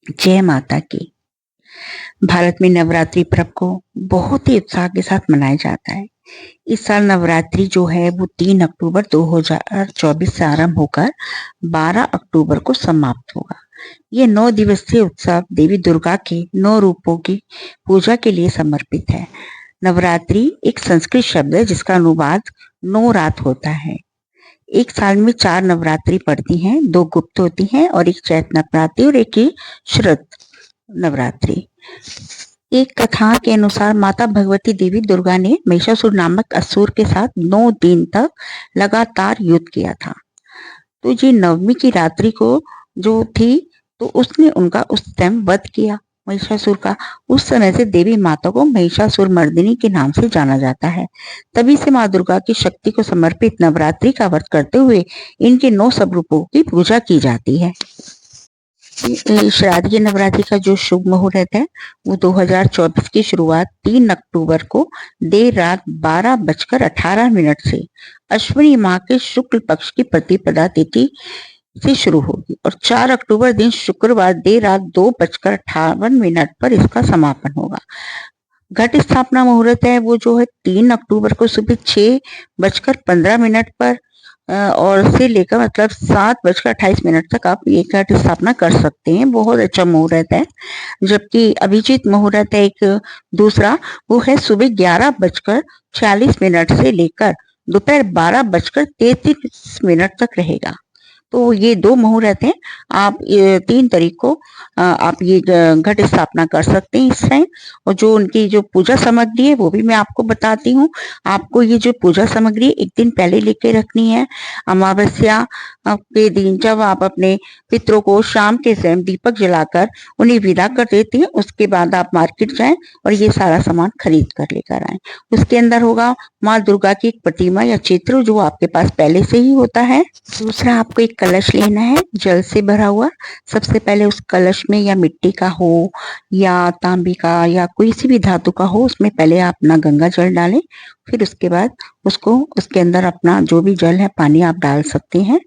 जय माता की। भारत में नवरात्रि पर्व को बहुत ही उत्साह के साथ मनाया जाता है। इस साल नवरात्रि जो है वो 3 अक्टूबर 2024 से आरंभ होकर 12 अक्टूबर को समाप्त होगा। ये 9 दिवसीय उत्सव देवी दुर्गा के 9 रूपों की पूजा के लिए समर्पित है। नवरात्रि एक संस्कृत शब्द है जिसका अनुवाद 9 रात होता है। एक साल में 4 नवरात्रि पड़ती हैं, 2 गुप्त होती हैं और एक चैत्र नवरात्रि और एक ही शरद नवरात्रि। एक कथा के अनुसार माता भगवती देवी दुर्गा ने महिषासुर नामक असुर के साथ 9 दिन तक लगातार युद्ध किया था। तो जी नवमी की रात्रि को जो थी तो उसने उनका उस टाइम वध किया महिषासुर का। उस समय से देवी माता को महिषासुर मर्दिनी के नाम से जाना जाता है। तभी से माँ दुर्गा की शक्ति को समर्पित नवरात्रि का व्रत करते हुए इनके 9 स्वरूपों की पूजा की जाती है। शारदीय नवरात्रि का जो शुभ मुहूर्त है वो 2024 की शुरुआत 3 अक्टूबर को देर रात 12:18 से अश्विनी माह के शुक्ल पक्ष की प्रतिपदा तिथि से शुरू होगी और 4 अक्टूबर दिन शुक्रवार देर रात 2:58 पर इसका समापन होगा। घट स्थापना मुहूर्त है वो जो है 3 अक्टूबर को सुबह 6:15 पर और से लेकर मतलब 7:28 तक आप ये घट स्थापना कर सकते हैं। बहुत अच्छा मुहूर्त है। जबकि अभिजीत मुहूर्त है एक दूसरा वो है सुबह 11:46 से लेकर दोपहर 12:33 तक रहेगा। तो ये 2 मुहूर्त हैं। आप 3 तारीख को आप ये घट स्थापना कर सकते हैं इस टाइम। और जो उनकी जो पूजा सामग्री है वो भी मैं आपको बताती हूँ। आपको ये जो पूजा सामग्री एक दिन पहले लेके रखनी है। अमावस्या के दिन जब आप अपने पितरों को शाम के समय दीपक जलाकर उन्हें विदा कर देते हैं उसके बाद आप मार्केट जाएं और ये सारा सामान खरीद कर लेकर आए। उसके अंदर होगा माँ दुर्गा की एक प्रतिमा या चित्र जो आपके पास पहले से ही होता है। दूसरा आपको एक कलश लेना है जल से भरा हुआ। सबसे पहले उस कलश में या मिट्टी का हो या तांबे का या कोई सी भी धातु का हो उसमें पहले आप अपना गंगा जल डालें। फिर उसके बाद उसको उसके अंदर अपना जो भी जल है पानी आप डाल सकते हैं।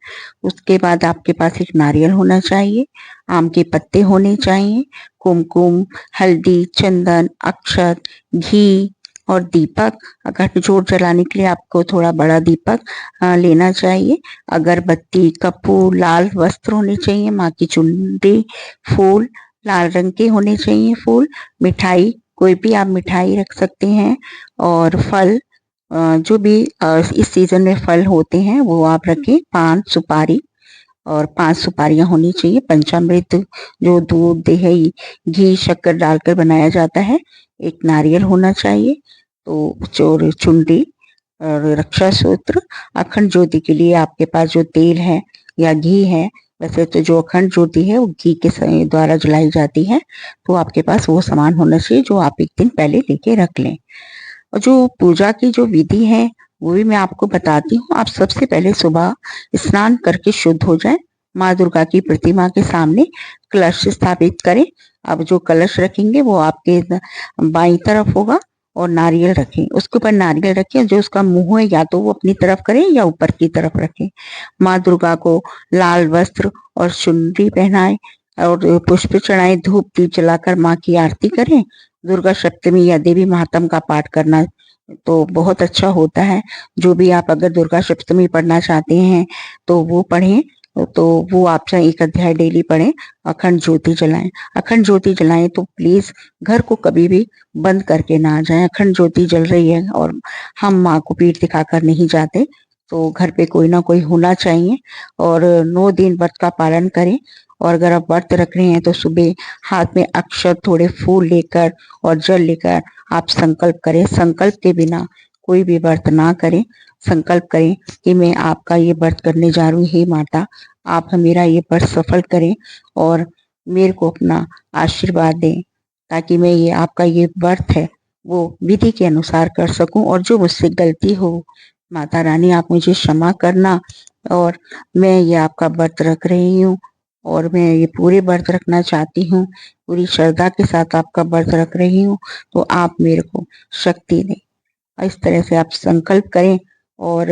उसके बाद आपके पास एक नारियल होना चाहिए, आम के पत्ते होने चाहिए, कुमकुम, हल्दी, चंदन, अक्षत, घी और दीपक। अगर जोत जलाने के लिए आपको थोड़ा बड़ा दीपक लेना चाहिए। अगरबत्ती, कपूर, लाल वस्त्र होने चाहिए, माँ की चुनरी, फूल लाल रंग के होने चाहिए, फूल, मिठाई कोई भी आप मिठाई रख सकते हैं और फल जो भी इस सीजन में फल होते हैं वो आप रखें। पान सुपारी और 5 सुपारियां होनी चाहिए। पंचामृत जो दूध दही घी शक्कर डालकर बनाया जाता है। एक नारियल होना चाहिए। तो चोर चुनरी और रक्षा सूत्र। अखंड ज्योति के लिए आपके पास जो तेल है या घी है, वैसे तो जो अखंड ज्योति है वो घी के द्वारा जलाई जाती है। तो आपके पास वो सामान होना चाहिए जो आप एक दिन पहले लेके रख लें। और जो पूजा की जो विधि है वो भी मैं आपको बताती हूँ। आप सबसे पहले सुबह स्नान करके शुद्ध हो जाएं। माँ दुर्गा की प्रतिमा के सामने कलश स्थापित करें। अब जो कलश रखेंगे वो आपके बाईं तरफ होगा और नारियल रखें, उसके ऊपर नारियल रखें। जो उसका मुंह है या तो वो अपनी तरफ करें या ऊपर की तरफ रखें। माँ दुर्गा को लाल वस्त्र और चुनरी पहनाएं और पुष्प चढ़ाएं, धूप दीप जलाकर माँ की आरती करें। दुर्गा सप्तमी या देवी महात्म का पाठ करना तो बहुत अच्छा होता है। जो भी आप अगर दुर्गा सप्तमी पढ़ना चाहते हैं तो वो पढ़ें। तो वो आप चाहे 1 अध्याय डेली पढ़ें। अखंड ज्योति जलाएं। अखंड ज्योति जलाएं तो प्लीज घर को कभी भी बंद करके ना जाएं। अखंड ज्योति जल रही है और हम माँ को पीठ दिखाकर नहीं जाते तो घर पे कोई ना कोई होना चाहिए। और 9 दिन व्रत का पालन करें। और अगर आप व्रत रख रहे हैं तो सुबह हाथ में अक्षत थोड़े फूल लेकर और जल लेकर आप संकल्प करें। संकल्प के बिना कोई भी व्रत ना करें। संकल्प करें कि मैं आपका ये व्रत करने जा रही हूँ, हे माता आप मेरा ये व्रत सफल करें और मेरे को अपना आशीर्वाद दें ताकि मैं ये आपका ये व्रत है वो विधि के अनुसार कर सकूं। और जो मुझसे गलती हो माता रानी आप मुझे क्षमा करना। और मैं ये आपका व्रत रख रही हूँ और मैं ये पूरे व्रत रखना चाहती हूँ। पूरी श्रद्धा के साथ आपका व्रत रख रही हूँ तो आप मेरे को शक्ति दें। इस तरह से आप संकल्प करें और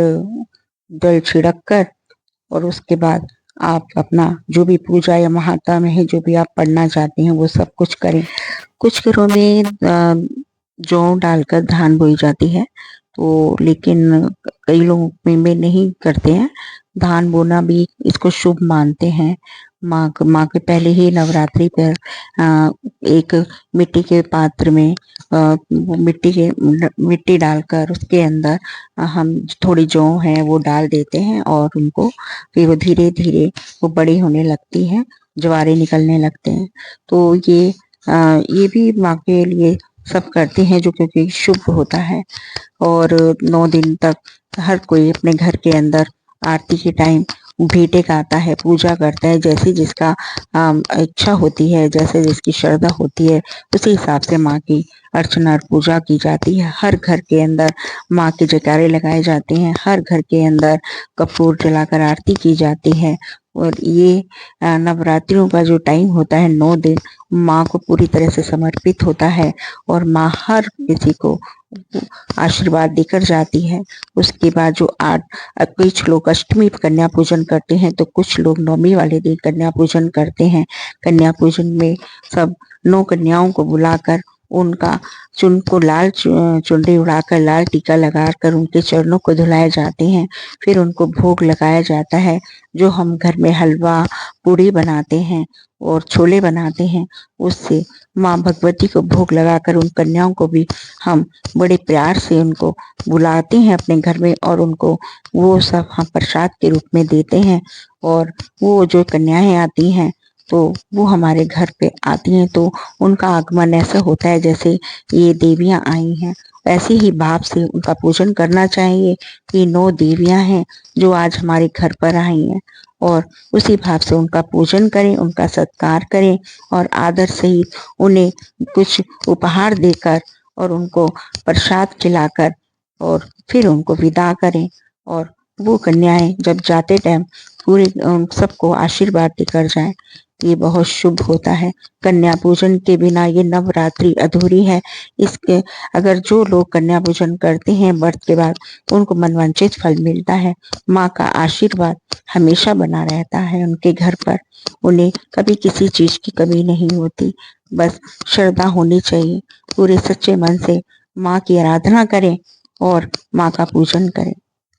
जल छिड़क कर और उसके बाद आप अपना जो भी पूजा या महात्मा में है, जो भी आप पढ़ना चाहते हैं वो सब कुछ करें। कुछ घरों में जौ डालकर धान बोई जाती है, तो लेकिन कई लोग में नहीं करते हैं। धान बोना भी इसको शुभ मानते हैं। माँ के पहले ही नवरात्रि पर एक मिट्टी के पात्र में मिट्टी डालकर उसके अंदर हम थोड़ी जौ है वो डाल देते हैं और उनको फिर वो धीरे धीरे वो बड़ी होने लगती है, ज्वारे निकलने लगते हैं। तो ये भी माँ के लिए सब करते हैं जो क्योंकि शुभ होता है। और 9 दिन तक हर कोई अपने घर के अंदर आरती के टाइम भेंटे गाता है, पूजा करता है, जैसे जिसका इच्छा होती है, जैसे जिसकी श्रद्धा होती है, उसी हिसाब से माँ की अर्चना और पूजा की जाती है। हर घर के अंदर माँ के जयकारे लगाए जाते हैं, हर घर के अंदर कपूर जलाकर आरती की जाती है। और ये नवरात्रियों का जो टाइम होता है 9 दिन माँ को पूरी तरह से समर्पित होता है और माँ हर किसी को आशीर्वाद देकर जाती है। उसके बाद जो कुछ लोग अष्टमी कन्या पूजन करते हैं, तो कुछ लोग नवमी वाले दिन कन्या पूजन करते हैं। कन्या पूजन में सब 9 कन्याओं को बुलाकर उनका उनको लाल चुनरी उड़ाकर लाल टीका लगाकर उनके चरणों को धुलाए जाते हैं। फिर उनको भोग लगाया जाता है, जो हम घर में हलवा पूड़ी बनाते हैं और छोले बनाते हैं, उससे माँ भगवती को भोग लगाकर उन कन्याओं को भी हम बड़े प्यार से उनको बुलाते हैं अपने घर में और उनको वो सब हम प्रसाद के रूप में देते हैं। और वो जो कन्याएं आती हैं तो वो हमारे घर पे आती हैं, तो उनका आगमन ऐसा होता है जैसे ये देवियां आई हैं। ऐसे ही भाव से उनका पूजन करना चाहिए कि 9 देवियां हैं जो आज हमारे घर पर आई हैं, और उसी भाव से उनका पूजन करें, उनका सत्कार करें और आदर सहित उन्हें कुछ उपहार देकर और उनको प्रसाद खिलाकर और फिर उनको विदा करें। और वो कन्याएं जब जाते टाइम पूरे सबको आशीर्वाद देकर जाएं, ये बहुत शुभ होता है। कन्या पूजन के बिना ये नवरात्रि अधूरी है। इसके अगर जो लोग कन्या पूजन करते हैं व्रत के बाद, उनको मनवांछित फल मिलता है। माँ का आशीर्वाद हमेशा बना रहता है उनके घर पर। उन्हें कभी किसी चीज की कमी नहीं होती। बस श्रद्धा होनी चाहिए, पूरे सच्चे मन से माँ की आराधना करें और माँ का पूजन करें।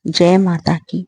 जय माता की।